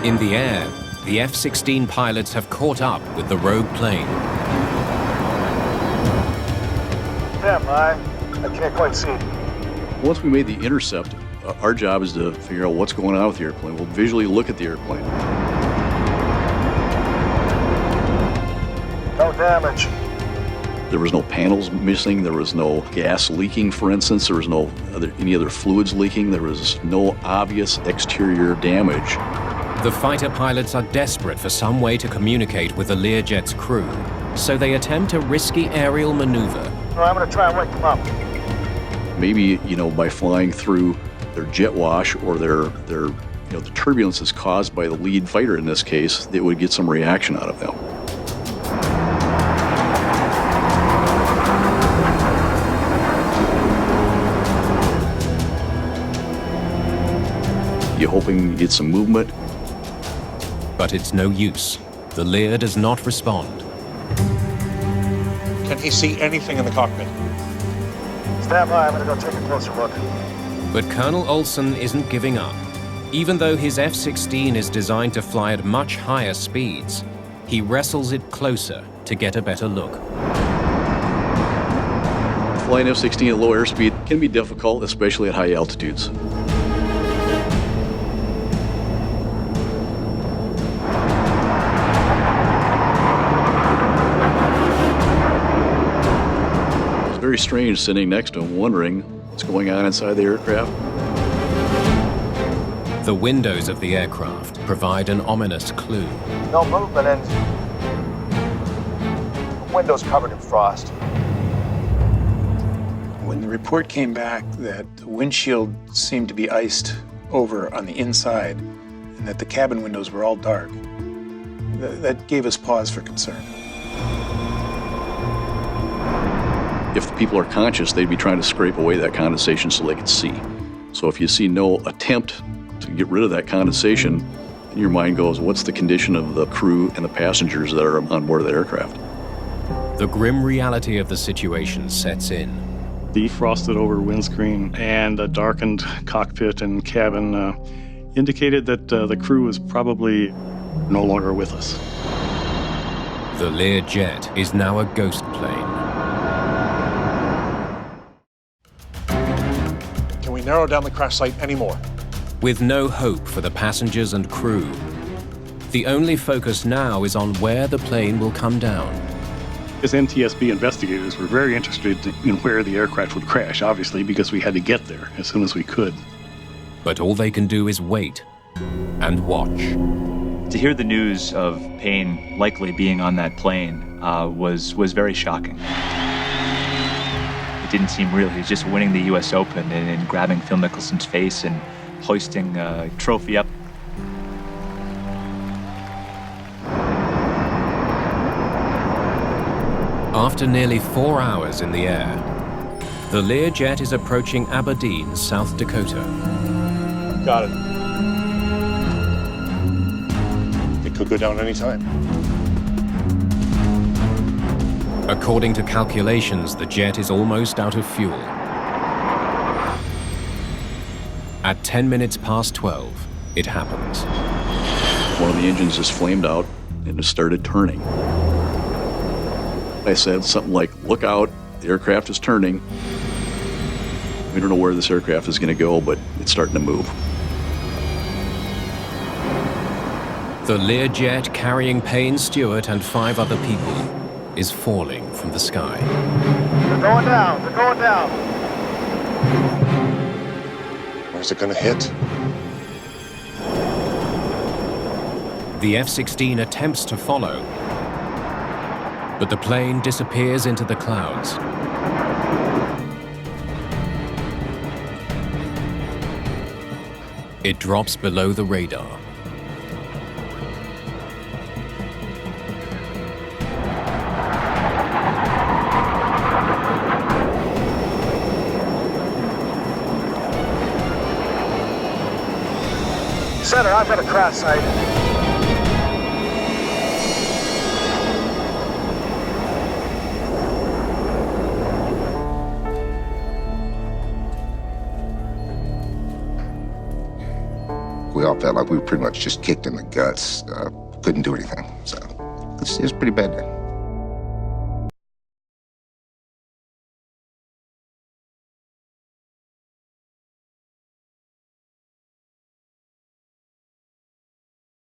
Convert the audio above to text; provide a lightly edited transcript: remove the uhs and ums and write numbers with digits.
In the air, the F-16 pilots have caught up with the rogue plane. Stand by. I can't quite see. Once we made the intercept, our job is to figure out what's going on with the airplane. We'll visually look at the airplane. No damage. There was no panels missing. There was no gas leaking, for instance. There was no any other fluids leaking. There was no obvious exterior damage. The fighter pilots are desperate for some way to communicate with the Learjet's crew, so they attempt a risky aerial maneuver. I'm going to try and wake them up. Maybe, by flying through their jet wash or their the turbulence is caused by the lead fighter in this case, they would get some reaction out of them. You're hoping you get some movement. But it's no use. The Lear does not respond. Can he see anything in the cockpit? Stand by, I'm going to go take a closer look. But Colonel Olson isn't giving up. Even though his F-16 is designed to fly at much higher speeds, he wrestles it closer to get a better look. Flying F-16 at low airspeed can be difficult, especially at high altitudes. Very strange sitting next to him, wondering what's going on inside the aircraft. The windows of the aircraft provide an ominous clue. No movement and the windows covered in frost. When the report came back that the windshield seemed to be iced over on the inside and that the cabin windows were all dark, that gave us pause for concern. If the people are conscious, they'd be trying to scrape away that condensation so they could see. So if you see no attempt to get rid of that condensation, your mind goes, what's the condition of the crew and the passengers that are on board of the aircraft? The grim reality of the situation sets in. The frosted over windscreen and a darkened cockpit and cabin indicated that the crew was probably no longer with us. The Learjet is now a ghost plane. Can we narrow down the crash site anymore? With no hope for the passengers and crew, the only focus now is on where the plane will come down. As NTSB investigators, we're very interested in where the aircraft would crash, obviously, because we had to get there as soon as we could. But all they can do is wait and watch. To hear the news of Payne likely being on that plane was very shocking. It didn't seem real. He was just winning the U.S. Open and grabbing Phil Mickelson's face and hoisting a trophy up. After nearly 4 hours in the air, the Learjet is approaching Aberdeen, South Dakota. Got it. It could go down any time. According to calculations, the jet is almost out of fuel. At 10 minutes past 12, it happens. One of the engines just flamed out and it started turning. I said something like, look out, the aircraft is turning. We don't know where this aircraft is going to go, but it's starting to move. The Learjet carrying Payne Stewart and 5 other people is falling from the sky. They're going down, they're going down. Where's it gonna hit? The F-16 attempts to follow, but the plane disappears into the clouds. It drops below the radar. Center, I've got a crash site. we all felt like we were pretty much just kicked in the guts, couldn't do anything. So it was a pretty bad day.